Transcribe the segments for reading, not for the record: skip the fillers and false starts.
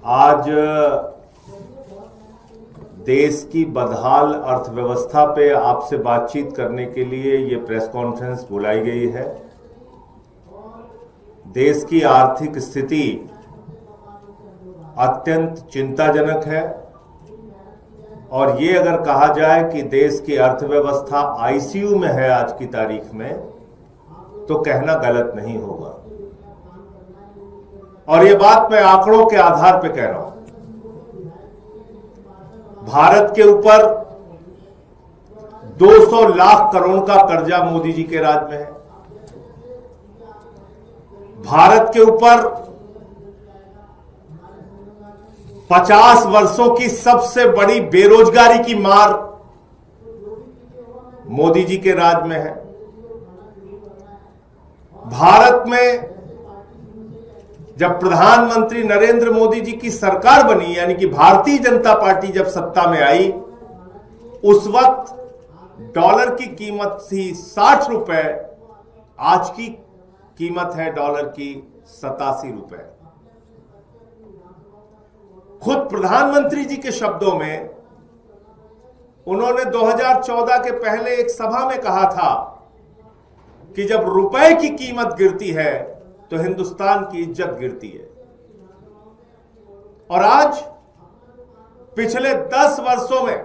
आज देश की बदहाल अर्थव्यवस्था पे आपसे बातचीत करने के लिए ये प्रेस कॉन्फ्रेंस बुलाई गई है। देश की आर्थिक स्थिति अत्यंत चिंताजनक है और ये अगर कहा जाए कि देश की अर्थव्यवस्था आईसीयू में है आज की तारीख में, तो कहना गलत नहीं होगा। और ये बात मैं आंकड़ों के आधार पर कह रहा हूं। भारत के ऊपर 200 लाख करोड़ का कर्जा मोदी जी के राज में है। भारत के ऊपर 50 वर्षों की सबसे बड़ी बेरोजगारी की मार मोदी जी के राज में है। भारत में जब प्रधानमंत्री नरेंद्र मोदी जी की सरकार बनी, यानी कि भारतीय जनता पार्टी जब सत्ता में आई, उस वक्त डॉलर की कीमत थी 60 रुपए, आज की कीमत है डॉलर की 87 रुपए। खुद प्रधानमंत्री जी के शब्दों में उन्होंने 2014 के पहले एक सभा में कहा था कि जब रुपए की कीमत गिरती है तो हिंदुस्तान की इज्जत गिरती है। और आज पिछले 10 वर्षों में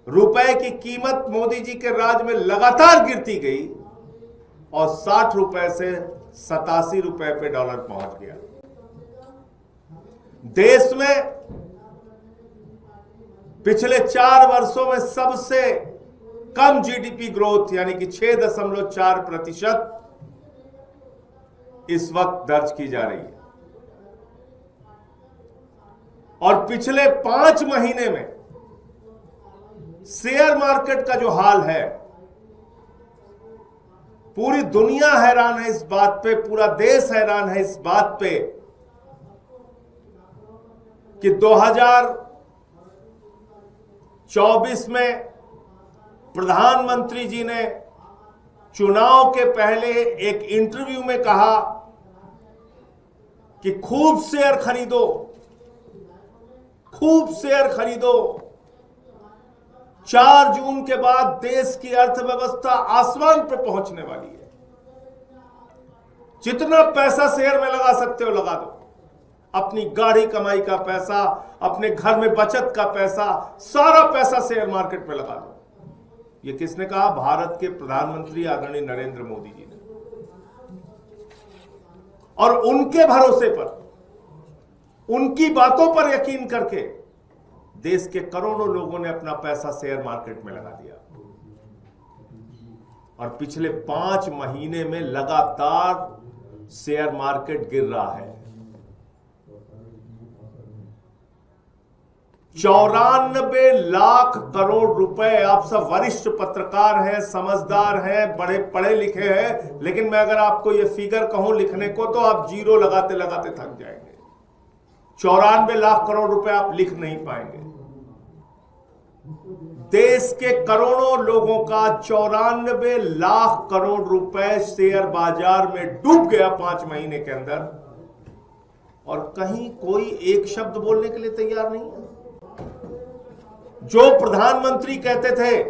रुपए की कीमत मोदी जी के राज में लगातार गिरती गई और 60 रुपए से 87 रुपए पे डॉलर पहुंच गया। देश में पिछले 4 वर्षों में सबसे कम जीडीपी ग्रोथ यानी कि 6.4% इस वक्त दर्ज की जा रही है। और पिछले 5 महीने में शेयर मार्केट का जो हाल है, पूरी दुनिया हैरान है इस बात पे, पूरा देश हैरान है इस बात पे कि 2024 में प्रधानमंत्री जी ने चुनाव के पहले एक इंटरव्यू में कहा कि खूब शेयर खरीदो, खूब शेयर खरीदो। 4 जून के बाद देश की अर्थव्यवस्था आसमान पर पहुंचने वाली है। जितना पैसा शेयर में लगा सकते हो लगा दो। अपनी गाढ़ी कमाई का पैसा, अपने घर में बचत का पैसा, सारा पैसा शेयर मार्केट में लगा दो। ये किसने कहा? भारत के प्रधानमंत्री आदरणीय नरेंद्र मोदी जी ने। और उनके भरोसे पर, उनकी बातों पर यकीन करके देश के करोड़ों लोगों ने अपना पैसा शेयर मार्केट में लगा दिया। और पिछले 5 महीने में लगातार शेयर मार्केट गिर रहा है। 94 लाख करोड़ रुपए। आप सब वरिष्ठ पत्रकार हैं, समझदार हैं, बड़े पढ़े लिखे हैं, लेकिन मैं अगर आपको ये फिगर कहूं लिखने को तो आप जीरो लगाते लगाते थक जाएंगे। 94 लाख करोड़ रुपए आप लिख नहीं पाएंगे। देश के करोड़ों लोगों का 94 लाख करोड़ रुपए शेयर बाजार में डूब गया 5 महीने के अंदर, और कहीं कोई एक शब्द बोलने के लिए तैयार नहीं है। जो प्रधानमंत्री कहते थे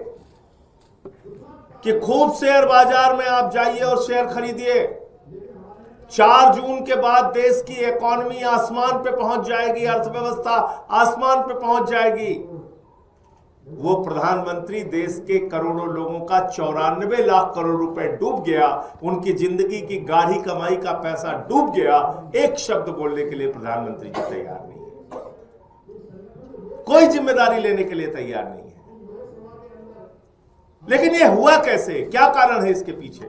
कि खूब शेयर बाजार में आप जाइए और शेयर खरीदिए, 4 जून के बाद देश की इकोनॉमी आसमान पे पहुंच जाएगी, अर्थव्यवस्था आसमान पे पहुंच जाएगी, वो प्रधानमंत्री देश के करोड़ों लोगों का 94 लाख करोड़ रुपए डूब गया, उनकी जिंदगी की गाढ़ी कमाई का पैसा डूब गया। एक शब्द बोलने के लिए प्रधानमंत्री जी तैयार नहीं है, कोई जिम्मेदारी लेने के लिए तैयार नहीं है। लेकिन ये हुआ कैसे? क्या कारण है इसके पीछे?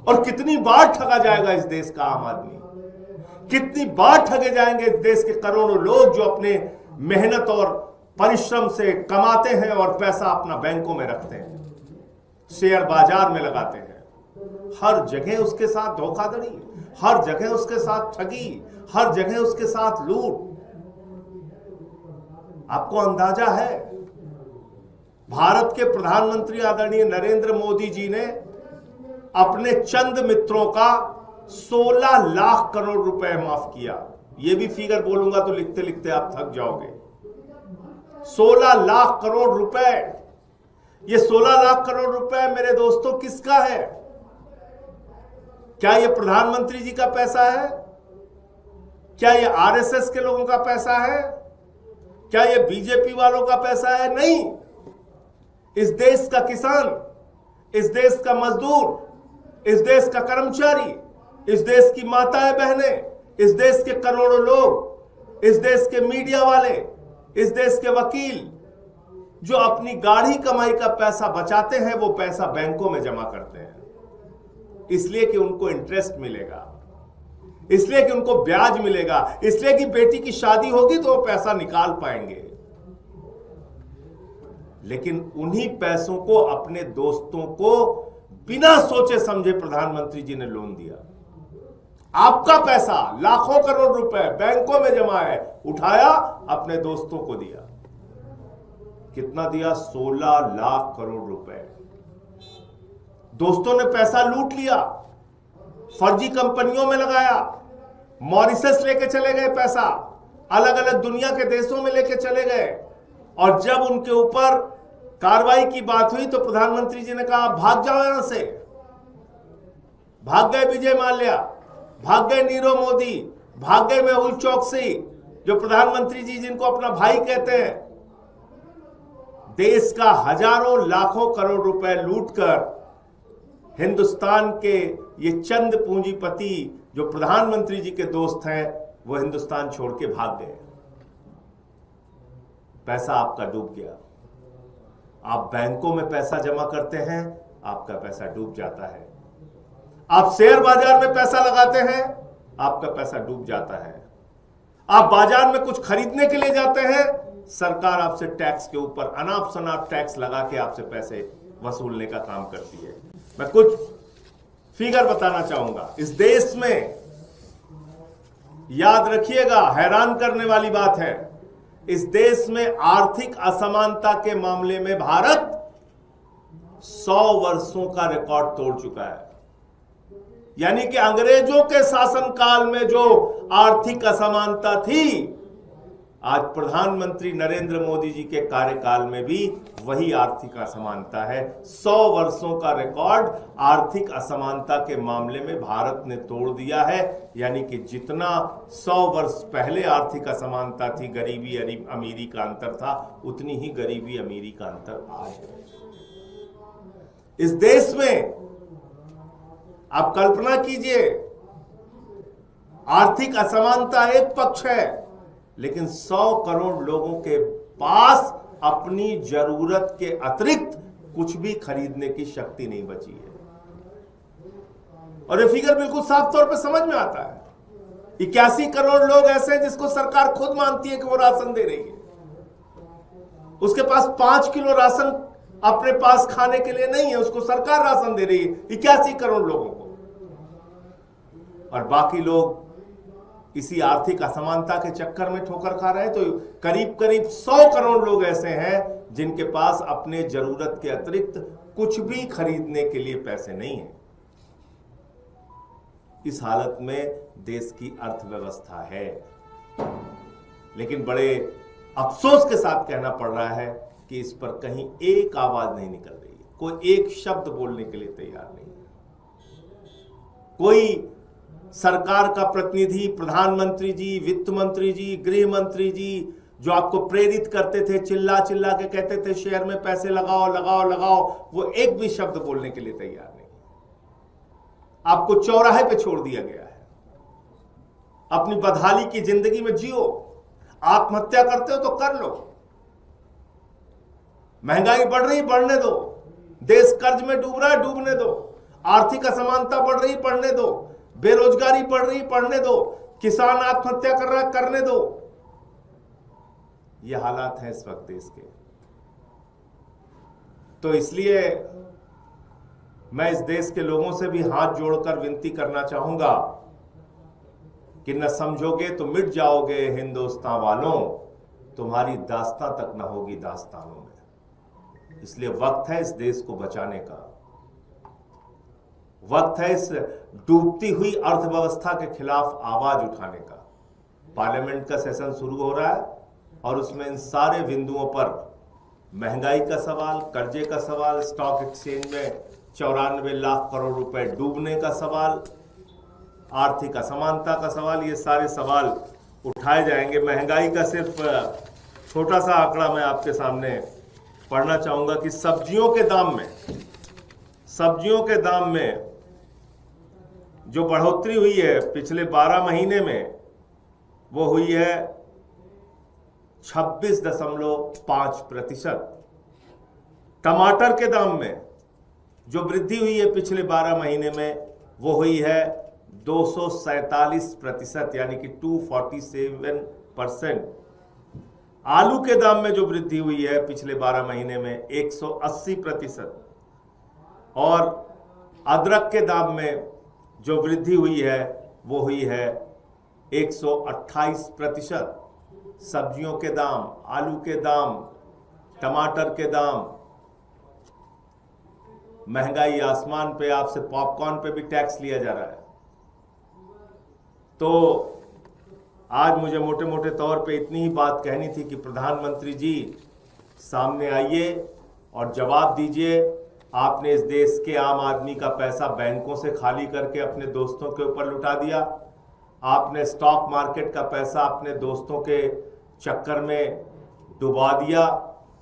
और कितनी बार ठगा जाएगा इस देश का आम आदमी? कितनी बार ठगे जाएंगे इस देश के करोड़ों लोग जो अपने मेहनत और परिश्रम से कमाते हैं और पैसा अपना बैंकों में रखते हैं, शेयर बाजार में लगाते हैं। हर जगह उसके साथ धोखाधड़ी, हर जगह उसके साथ ठगी, हर जगह उसके साथ लूट। आपको अंदाजा है, भारत के प्रधानमंत्री आदरणीय नरेंद्र मोदी जी ने अपने चंद मित्रों का 16 लाख करोड़ रुपए माफ किया। ये भी फिगर बोलूंगा तो लिखते लिखते आप थक जाओगे। 16 लाख करोड़ रुपए। ये 16 लाख करोड़ रुपए मेरे दोस्तों किसका है? क्या ये प्रधानमंत्री जी का पैसा है? क्या ये आरएसएस के लोगों का पैसा है? क्या ये बीजेपी वालों का पैसा है? नहीं। इस देश का किसान, इस देश का मजदूर, इस देश का कर्मचारी, इस देश की माताएं बहनें, इस देश के करोड़ों लोग, इस देश के मीडिया वाले, इस देश के वकील जो अपनी गाढ़ी कमाई का पैसा बचाते हैं, वो पैसा बैंकों में जमा करते हैं, इसलिए कि उनको इंटरेस्ट मिलेगा, इसलिए कि उनको ब्याज मिलेगा, इसलिए कि बेटी की शादी होगी तो वो पैसा निकाल पाएंगे। लेकिन उन्हीं पैसों को अपने दोस्तों को बिना सोचे समझे प्रधानमंत्री जी ने लोन दिया। आपका पैसा लाखों करोड़ रुपए बैंकों में जमा है, उठाया अपने दोस्तों को दिया। कितना दिया? 16 लाख करोड़ रुपए। दोस्तों ने पैसा लूट लिया, फर्जी कंपनियों में लगाया, मॉरिशस लेके चले गए पैसा, अलग अलग दुनिया के देशों में लेके चले गए। और जब उनके ऊपर कार्रवाई की बात हुई तो प्रधानमंत्री जी ने कहा भाग जाओ यहां से। भाग गए विजय माल्या, भाग गए नीरव मोदी, भाग गए मेहुल चोकसी, जो प्रधानमंत्री जी जिनको अपना भाई कहते हैं। देश का हजारों लाखों करोड़ रुपए लूटकर हिंदुस्तान के ये चंद पूंजीपति जो प्रधानमंत्री जी के दोस्त हैं, वो हिंदुस्तान छोड़ के भाग गए। पैसा आपका डूब गया। आप बैंकों में पैसा जमा करते हैं, आपका पैसा डूब जाता है। आप शेयर बाजार में पैसा लगाते हैं, आपका पैसा डूब जाता है। आप बाजार में कुछ खरीदने के लिए जाते हैं, सरकार आपसे टैक्स के ऊपर अनाप शनाप टैक्स लगा के आपसे पैसे वसूलने का काम करती है। मैं कुछ फिगर बताना चाहूंगा। इस देश में याद रखिएगा, हैरान करने वाली बात है, इस देश में आर्थिक असमानता के मामले में भारत 100 वर्षों का रिकॉर्ड तोड़ चुका है। यानी कि अंग्रेजों के शासनकाल में जो आर्थिक असमानता थी, आज प्रधानमंत्री नरेंद्र मोदी जी के कार्यकाल में भी वही आर्थिक असमानता है। 100 वर्षों का रिकॉर्ड आर्थिक असमानता के मामले में भारत ने तोड़ दिया है। यानी कि जितना 100 वर्ष पहले आर्थिक असमानता थी, गरीबी अमीरी का अंतर था, उतनी ही गरीबी अमीरी का अंतर आज है। इस देश में आप कल्पना कीजिए, आर्थिक असमानता एक पक्ष है, लेकिन 100 करोड़ लोगों के पास अपनी जरूरत के अतिरिक्त कुछ भी खरीदने की शक्ति नहीं बची है। और ये फिगर बिल्कुल साफ तौर पे समझ में आता है। 81 करोड़ लोग ऐसे हैं जिसको सरकार खुद मानती है कि वो राशन दे रही है। उसके पास 5 किलो राशन अपने पास खाने के लिए नहीं है, उसको सरकार राशन दे रही है 81 करोड़ लोगों को। और बाकी लोग इसी आर्थिक असमानता के चक्कर में ठोकर खा रहे हैं। तो करीब करीब 100 करोड़ लोग ऐसे हैं जिनके पास अपने जरूरत के अतिरिक्त कुछ भी खरीदने के लिए पैसे नहीं है। इस हालत में देश की अर्थव्यवस्था है। लेकिन बड़े अफसोस के साथ कहना पड़ रहा है कि इस पर कहीं एक आवाज नहीं निकल रही है, कोई एक शब्द बोलने के लिए तैयार नहीं है। कोई सरकार का प्रतिनिधि, प्रधानमंत्री जी, वित्त मंत्री जी, गृह मंत्री जी, जो आपको प्रेरित करते थे, चिल्ला चिल्ला के कहते थे शेयर में पैसे लगाओ लगाओ लगाओ, वो एक भी शब्द बोलने के लिए तैयार नहीं। आपको चौराहे पे छोड़ दिया गया है। अपनी बदहाली की जिंदगी में जियो। आत्महत्या करते हो तो कर लो। महंगाई बढ़ रही, बढ़ने दो। देश कर्ज में डूब रहा है, डूबने दो। आर्थिक असमानता बढ़ रही, बढ़ने दो। बेरोजगारी बढ़ रही, बढ़ने दो। किसान आत्महत्या कर रहा है, करने दो। ये हालात हैं इस वक्त देश के। तो इसलिए मैं इस देश के लोगों से भी हाथ जोड़कर विनती करना चाहूंगा कि न समझोगे तो मिट जाओगे हिंदुस्तान वालों, तुम्हारी दास्तां तक न होगी दास्तानों में। इसलिए वक्त है इस देश को बचाने का। वक्त है इस डूबती हुई अर्थव्यवस्था के खिलाफ आवाज उठाने का। पार्लियामेंट का सेशन शुरू हो रहा है और उसमें इन सारे बिंदुओं पर महंगाई का सवाल, कर्जे का सवाल, स्टॉक एक्सचेंज में 94 लाख करोड़ रुपए डूबने का सवाल, आर्थिक असमानता का सवाल, ये सारे सवाल उठाए जाएंगे। महंगाई का सिर्फ छोटा सा आंकड़ा मैं आपके सामने पढ़ना चाहूंगा कि सब्जियों के दाम में जो बढ़ोतरी हुई है पिछले 12 महीने में, वो हुई है 26.5%। टमाटर के दाम में जो वृद्धि हुई है पिछले 12 महीने में, वो हुई है 247%, यानी कि 247%। आलू के दाम में जो वृद्धि हुई है पिछले 12 महीने में 180%। और अदरक के दाम में जो वृद्धि हुई है वो हुई है 128%। सब्जियों के दाम, आलू के दाम, टमाटर के दाम, महंगाई आसमान पे, आपसे पॉपकॉर्न पे भी टैक्स लिया जा रहा है। तो आज मुझे मोटे मोटे तौर पे इतनी ही बात कहनी थी कि प्रधानमंत्री जी सामने आइए और जवाब दीजिए। आपने इस देश के आम आदमी का पैसा बैंकों से खाली करके अपने दोस्तों के ऊपर लुटा दिया। आपने स्टॉक मार्केट का पैसा अपने दोस्तों के चक्कर में डुबा दिया,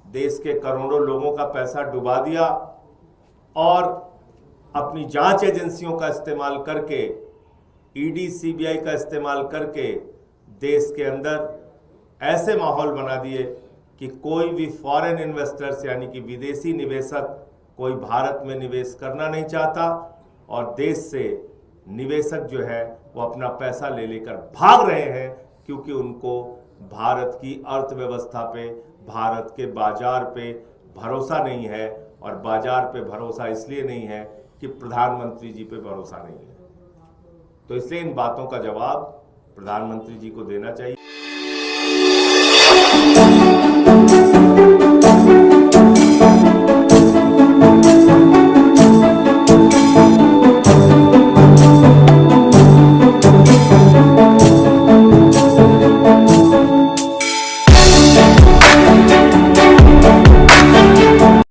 देश के करोड़ों लोगों का पैसा डुबा दिया और अपनी जांच एजेंसियों का इस्तेमाल करके, ईडी सीबीआई का इस्तेमाल करके देश के अंदर ऐसे माहौल बना दिए कि कोई भी फॉरेन इन्वेस्टर्स यानी कि विदेशी निवेशक कोई भारत में निवेश करना नहीं चाहता और देश से निवेशक जो है वो अपना पैसा ले लेकर भाग रहे हैं, क्योंकि उनको भारत की अर्थव्यवस्था पे, भारत के बाजार पे भरोसा नहीं है। और बाजार पे भरोसा इसलिए नहीं है कि प्रधानमंत्री जी पे भरोसा नहीं है। तो इसलिए इन बातों का जवाब प्रधानमंत्री जी को देना चाहिए।